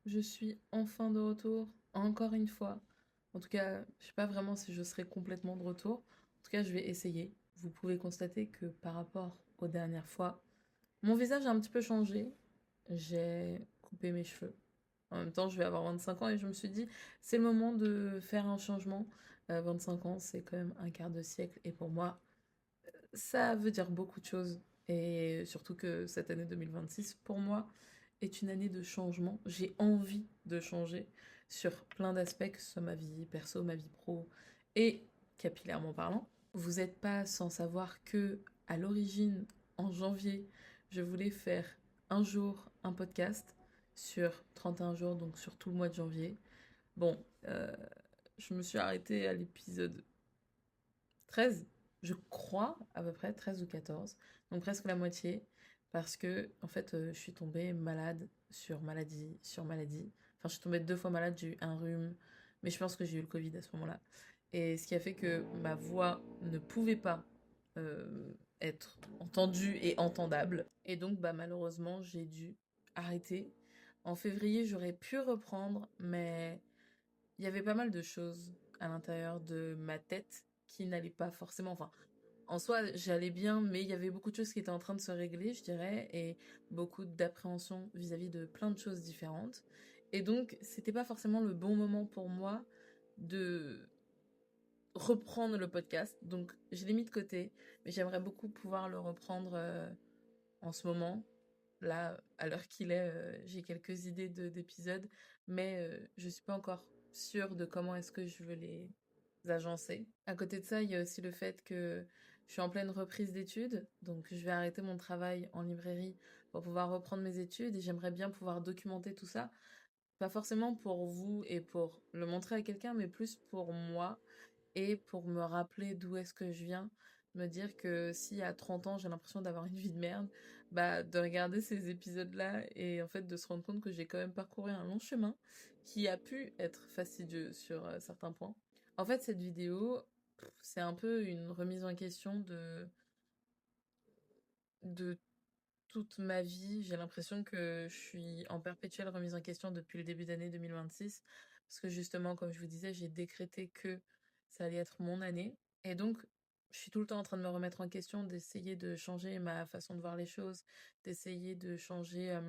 je suis enfin de retour, encore une fois. En tout cas, je sais pas vraiment si je serai complètement de retour. En tout cas, je vais essayer. Vous pouvez constater que par rapport aux dernières fois, mon visage a un petit peu changé. J'ai coupé mes cheveux. En même temps, je vais avoir 25 ans et je me suis dit, c'est le moment de faire un changement. 25 ans, c'est quand même un quart de siècle. Et pour moi, ça veut dire beaucoup de choses. Et surtout que cette année 2026, pour moi, est une année de changement. J'ai envie de changer sur plein d'aspects, que ce soit ma vie perso, ma vie pro et capillairement parlant. Vous n'êtes pas sans savoir que, à l'origine, en janvier, je voulais faire un jour un podcast sur 31 jours, donc sur tout le mois de janvier. Bon, je me suis arrêtée à l'épisode 13, je crois, à peu près, 13 ou 14, donc presque la moitié, parce que, en fait, je suis tombée malade sur maladie sur maladie. Enfin, je suis tombée 2 fois malade, j'ai eu un rhume, mais je pense que j'ai eu le Covid à ce moment-là. Et ce qui a fait que ma voix ne pouvait pas être entendue et entendable. Et donc, bah, malheureusement, j'ai dû arrêter. En février, j'aurais pu reprendre, mais il y avait pas mal de choses à l'intérieur de ma tête qui n'allaient pas forcément. Enfin, en soi, j'allais bien, mais il y avait beaucoup de choses qui étaient en train de se régler, je dirais, et beaucoup d'appréhension vis-à-vis de plein de choses différentes. Et donc, c'était pas forcément le bon moment pour moi de reprendre le podcast. Donc, je l'ai mis de côté, mais j'aimerais beaucoup pouvoir le reprendre en ce moment. Là, à l'heure qu'il est, j'ai quelques idées d'épisodes, mais je suis pas encore sûre de comment est-ce que je veux les agencer. À côté de ça, il y a aussi le fait que je suis en pleine reprise d'études, donc je vais arrêter mon travail en librairie pour pouvoir reprendre mes études et j'aimerais bien pouvoir documenter tout ça, pas forcément pour vous et pour le montrer à quelqu'un, mais plus pour moi et pour me rappeler d'où est-ce que je viens, me dire que si à 30 ans j'ai l'impression d'avoir une vie de merde, bah de regarder ces épisodes-là et en fait de se rendre compte que j'ai quand même parcouru un long chemin qui a pu être fastidieux sur certains points. En fait, cette vidéo, c'est un peu une remise en question de toute ma vie. J'ai l'impression que je suis en perpétuelle remise en question depuis le début d'année 2026 parce que justement, comme je vous disais, j'ai décrété que ça allait être mon année. Et donc, je suis tout le temps en train de me remettre en question, d'essayer de changer ma façon de voir les choses, d'essayer de changer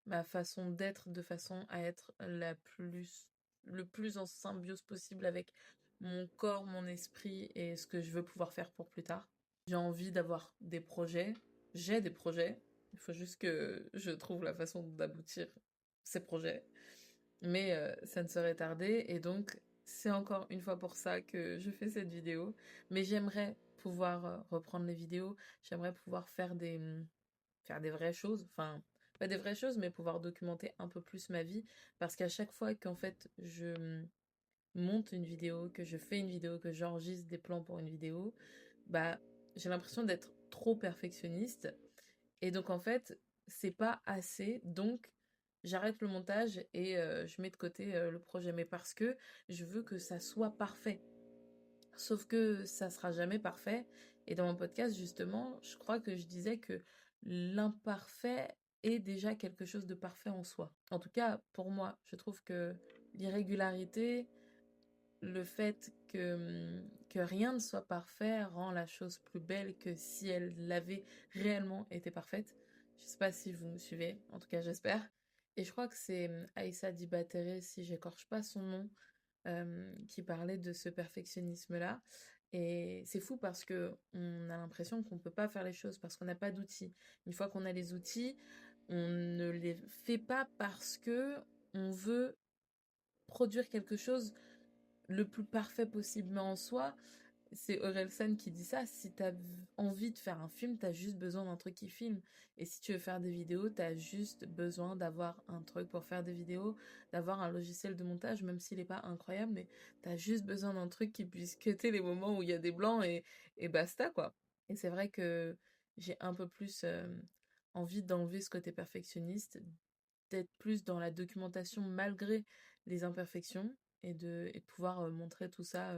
ma façon d'être de façon à être le plus en symbiose possible avec mon corps, mon esprit et ce que je veux pouvoir faire pour plus tard. J'ai envie d'avoir des projets, j'ai des projets, il faut juste que je trouve la façon d'aboutir ces projets, mais ça ne serait tardé et donc c'est encore une fois pour ça que je fais cette vidéo, mais j'aimerais pouvoir reprendre les vidéos, j'aimerais pouvoir faire des vraies choses, enfin pas des vraies choses, mais pouvoir documenter un peu plus ma vie, parce qu'à chaque fois qu'en fait je monte une vidéo, que je fais une vidéo, que j'enregistre des plans pour une vidéo, bah j'ai l'impression d'être trop perfectionniste, et donc en fait c'est pas assez, donc j'arrête le montage et je mets de côté le projet, mais parce que je veux que ça soit parfait. Sauf que ça sera jamais parfait. Et dans mon podcast, justement, je crois que je disais que l'imparfait est déjà quelque chose de parfait en soi. En tout cas, pour moi, je trouve que l'irrégularité, le fait que rien ne soit parfait rend la chose plus belle que si elle l'avait réellement été parfaite. Je sais pas si vous me suivez, en tout cas j'espère. Et je crois que c'est Aïssa Dibatere, si j'écorche pas son nom, qui parlait de ce perfectionnisme-là. Et c'est fou parce que on a l'impression qu'on peut pas faire les choses parce qu'on n'a pas d'outils. Une fois qu'on a les outils, on ne les fait pas parce que on veut produire quelque chose le plus parfait possible. Mais en soi, c'est Orelsan qui dit ça, si t'as envie de faire un film, t'as juste besoin d'un truc qui filme. Et si tu veux faire des vidéos, t'as juste besoin d'avoir un truc pour faire des vidéos, d'avoir un logiciel de montage, même s'il est pas incroyable, mais t'as juste besoin d'un truc qui puisse cutter les moments où il y a des blancs et basta, quoi. Et c'est vrai que j'ai un peu plus envie d'enlever ce côté perfectionniste, d'être plus dans la documentation malgré les imperfections et de pouvoir montrer tout ça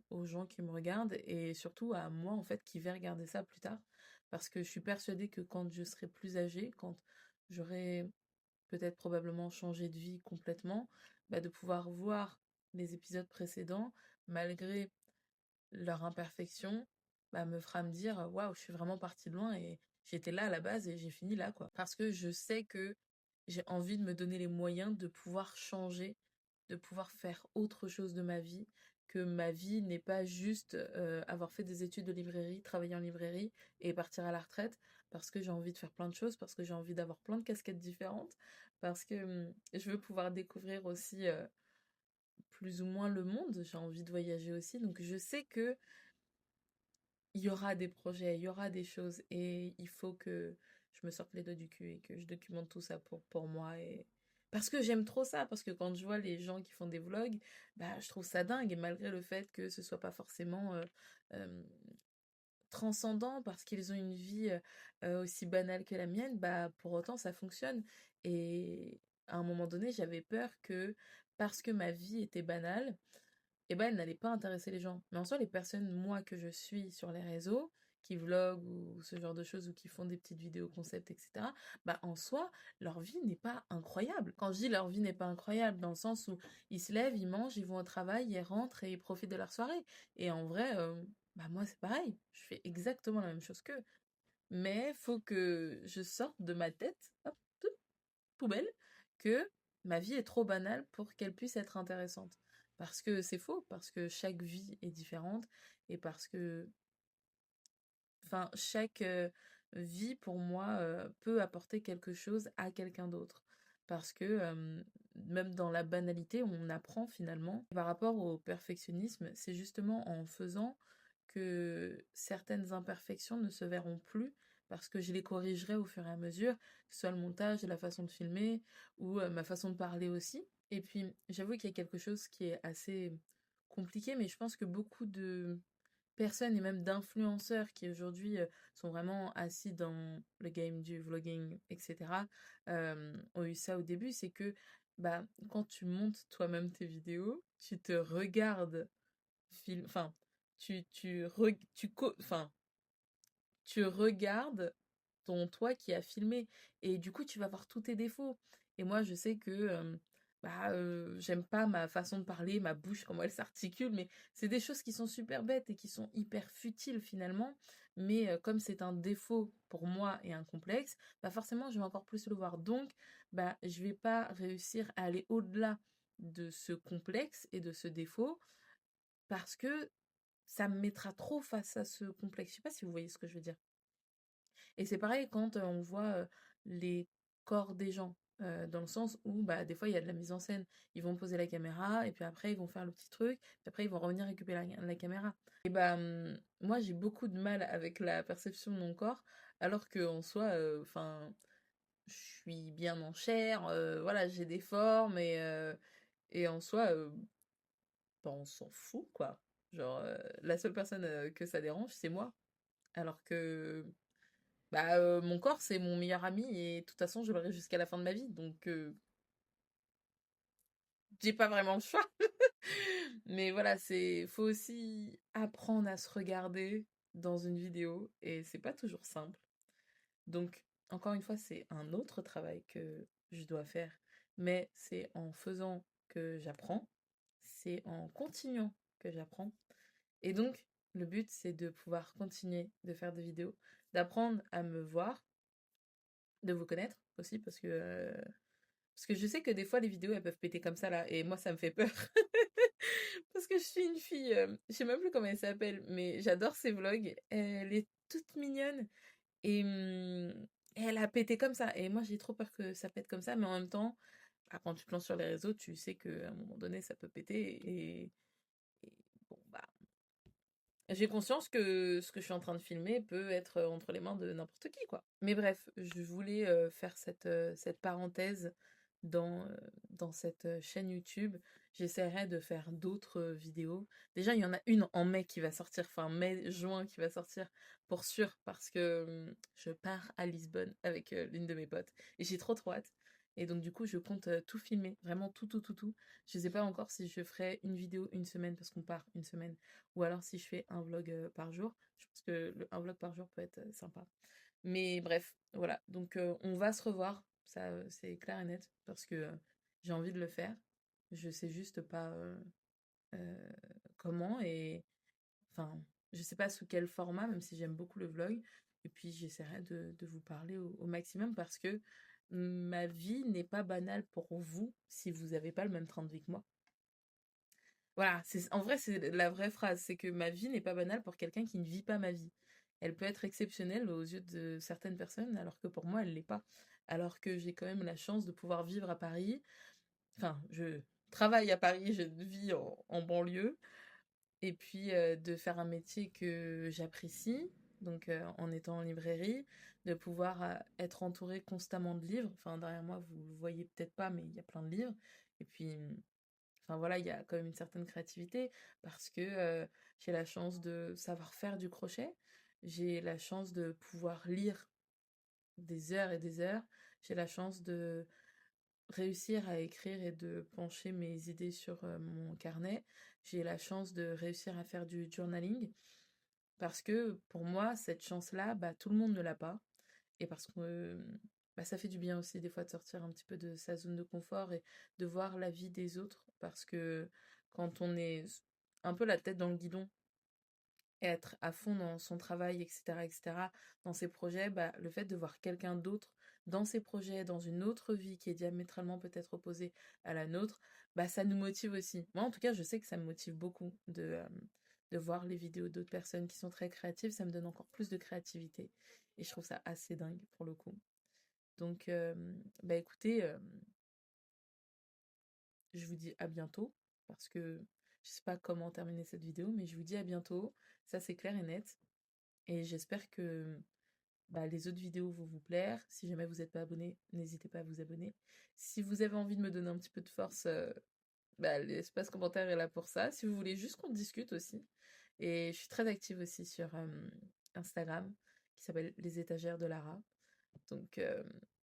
aux gens qui me regardent et surtout à moi en fait qui vais regarder ça plus tard parce que je suis persuadée que quand je serai plus âgée, quand j'aurai peut-être probablement changer de vie complètement, bah, de pouvoir voir les épisodes précédents, malgré leur imperfection, bah, me fera me dire, waouh, je suis vraiment partie de loin et j'étais là à la base et j'ai fini là, quoi. Parce que je sais que j'ai envie de me donner les moyens de pouvoir changer, de pouvoir faire autre chose de ma vie, que ma vie n'est pas juste avoir fait des études de librairie, travailler en librairie et partir à la retraite, parce que j'ai envie de faire plein de choses, parce que j'ai envie d'avoir plein de casquettes différentes, parce que je veux pouvoir découvrir aussi plus ou moins le monde, j'ai envie de voyager aussi, donc je sais que il y aura des projets, il y aura des choses et il faut que je me sorte les doigts du cul et que je documente tout ça pour moi et parce que j'aime trop ça, parce que quand je vois les gens qui font des vlogs, bah je trouve ça dingue et malgré le fait que ce soit pas forcément euh, transcendant parce qu'ils ont une vie aussi banale que la mienne, bah pour autant ça fonctionne et à un moment donné, j'avais peur que parce que ma vie était banale, eh ben, elle n'allait pas intéresser les gens. Mais en soi, les personnes, moi, que je suis sur les réseaux, qui vloguent ou ce genre de choses, ou qui font des petites vidéos concept, etc., bah, en soi, leur vie n'est pas incroyable. Quand je dis leur vie n'est pas incroyable, dans le sens où ils se lèvent, ils mangent, ils vont au travail, ils rentrent et ils profitent de leur soirée. Et en vrai, bah, moi, c'est pareil. Je fais exactement la même chose qu'eux. Mais faut que je sorte de ma tête, hop, toute poubelle, que ma vie est trop banale pour qu'elle puisse être intéressante. Parce que c'est faux, parce que chaque vie est différente et parce que, enfin, chaque vie pour moi peut apporter quelque chose à quelqu'un d'autre. Parce que même dans la banalité, on apprend finalement. Par rapport au perfectionnisme, c'est justement en faisant que certaines imperfections ne se verront plus parce que je les corrigerai au fur et à mesure, que ce soit le montage, la façon de filmer ou ma façon de parler aussi. Et puis, j'avoue qu'il y a quelque chose qui est assez compliqué, mais je pense que beaucoup de personnes et même d'influenceurs qui aujourd'hui sont vraiment assis dans le game du vlogging, etc., ont eu ça au début, c'est que bah, quand tu montes toi-même tes vidéos, tu te regardes enfin, enfin, tu regardes ton toi qui a filmé et du coup tu vas voir tous tes défauts. Et moi je sais que j'aime pas ma façon de parler, ma bouche, comment elle s'articule, mais c'est des choses qui sont super bêtes et qui sont hyper futiles finalement. Mais comme c'est un défaut pour moi et un complexe, bah forcément je vais encore plus le voir. Donc bah je vais pas réussir à aller au-delà de ce complexe et de ce défaut parce que ça me mettra trop face à ce complexe. Je sais pas si vous voyez ce que je veux dire. Et c'est pareil quand on voit les corps des gens, dans le sens où bah, des fois il y a de la mise en scène. Ils vont poser la caméra et puis après ils vont faire le petit truc, puis après ils vont revenir récupérer la caméra. Et bah moi j'ai beaucoup de mal avec la perception de mon corps, alors que en soi, enfin, je suis bien en chair, voilà, j'ai des formes et en soi, bah, on s'en fout quoi. Genre la seule personne que ça dérange, c'est moi. Alors que bah, mon corps, c'est mon meilleur ami et de toute façon, je l'aurai jusqu'à la fin de ma vie. Donc, j'ai pas vraiment le choix. Mais voilà, faut aussi apprendre à se regarder dans une vidéo et c'est pas toujours simple. Donc, encore une fois, c'est un autre travail que je dois faire. Mais c'est en faisant que j'apprends. C'est en continuant que j'apprends. Et donc, le but, c'est de pouvoir continuer de faire des vidéos, d'apprendre à me voir, de vous connaître aussi parce que je sais que des fois les vidéos elles peuvent péter comme ça là et moi ça me fait peur parce que je suis une fille je sais même plus comment elle s'appelle mais j'adore ses vlogs, elle est toute mignonne et elle a pété comme ça et moi j'ai trop peur que ça pète comme ça mais en même temps bah, quand tu te lances sur les réseaux tu sais qu'à un moment donné ça peut péter et bon bah j'ai conscience que ce que je suis en train de filmer peut être entre les mains de n'importe qui, quoi. Mais bref, je voulais faire cette parenthèse dans cette chaîne YouTube. J'essaierai de faire d'autres vidéos. Déjà, il y en a une en mai qui va sortir, enfin mai-juin qui va sortir pour sûr, parce que je pars à Lisbonne avec l'une de mes potes. Et j'ai trop trop hâte. Et donc du coup, je compte tout filmer, vraiment tout, tout, tout, tout. Je sais pas encore si je ferai une vidéo une semaine, parce qu'on part une semaine ou alors si je fais un vlog par jour, je pense que un vlog par jour peut être sympa. Mais bref, voilà. Donc on va se revoir Ça, c'est clair et net parce que j'ai envie de le faire. Je sais juste pas euh, comment et enfin, je sais pas sous quel format, même si j'aime beaucoup le vlog. Et puis, j'essaierai de vous parler au maximum parce que ma vie n'est pas banale pour vous si vous n'avez pas le même train de vie que moi. Voilà, en vrai, c'est la vraie phrase, c'est que ma vie n'est pas banale pour quelqu'un qui ne vit pas ma vie. Elle peut être exceptionnelle aux yeux de certaines personnes, alors que pour moi, elle l'est pas. Alors que j'ai quand même la chance de pouvoir vivre à Paris. Enfin, je travaille à Paris, je vis en banlieue. Et puis de faire un métier que j'apprécie, donc en étant en librairie, de pouvoir être entourée constamment de livres. Enfin, derrière moi, vous le voyez peut-être pas, mais il y a plein de livres. Et puis, enfin voilà, il y a quand même une certaine créativité parce que j'ai la chance de savoir faire du crochet. J'ai la chance de pouvoir lire des heures et des heures. J'ai la chance de réussir à écrire et de pencher mes idées sur mon carnet. J'ai la chance de réussir à faire du journaling parce que pour moi, cette chance-là, bah, tout le monde ne l'a pas. Et parce que bah, ça fait du bien aussi des fois de sortir un petit peu de sa zone de confort et de voir la vie des autres parce que quand on est un peu la tête dans le guidon et être à fond dans son travail, etc., dans ses projets, bah, le fait de voir quelqu'un d'autre dans ses projets, dans une autre vie qui est diamétralement peut-être opposée à la nôtre, bah, ça nous motive aussi. Moi, en tout cas, je sais que ça me motive beaucoup de voir les vidéos d'autres personnes qui sont très créatives. Ça me donne encore plus de créativité. Et je trouve ça assez dingue pour le coup. Donc, bah écoutez, je vous dis à bientôt parce que je sais pas comment terminer cette vidéo, mais je vous dis à bientôt. Ça, c'est clair et net. Et j'espère que bah, les autres vidéos vont vous plaire. Si jamais vous n'êtes pas abonné, n'hésitez pas à vous abonner. Si vous avez envie de me donner un petit peu de force, bah, l'espace commentaire est là pour ça. Si vous voulez juste qu'on discute aussi. Et je suis très active aussi sur Instagram, qui s'appelle Les Étagères de Lara. Donc,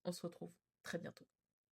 on se retrouve très bientôt.